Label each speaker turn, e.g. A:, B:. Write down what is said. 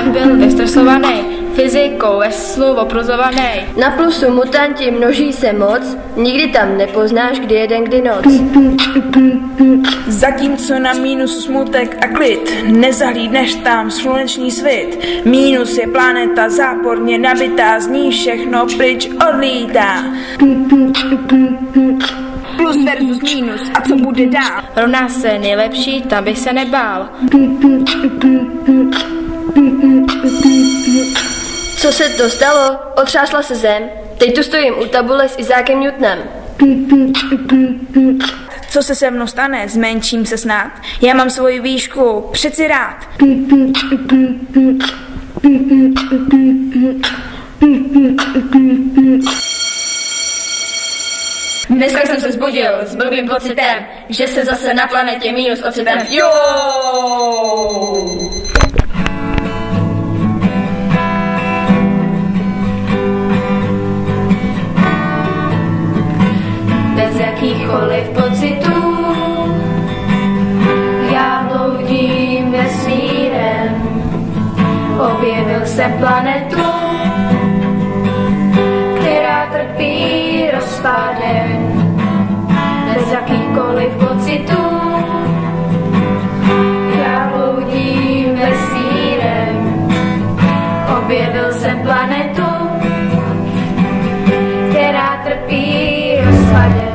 A: byl vystresovaný, fyzikou ve slovo prozovaný.
B: Na plusu mutanti množí se moc, nikdy tam nepoznáš, kdy je den, kdy noc.
C: Zatímco na mínusu smutek a klid, nezahlídneš tam sluneční svit. Mínus je planeta záporně nabitá, z ní všechno pryč odlítá. Plus versus mínus, a co bude dál?
A: Rovná se nejlepší, tam bych se nebál.
B: Co se to stalo? Otřásla se zem. Teď tu stojím u tabule s Izákem Newtonem.
C: Co se se mnou stane, zmenším se snad. Já mám svoji výšku, přeci rád.
A: Dneska jsem se zbudil s blbým pocitem, že se zase na planetě minus ocitem. Jo! Bez jakýchkoliv pocitů já bloudím vesmírem. Objevil jsem planetu, která trpí rozpadem. Bez jakýchkoliv pocitů já bloudím vesmírem. Objevil jsem planetu, která trpí rozpadem.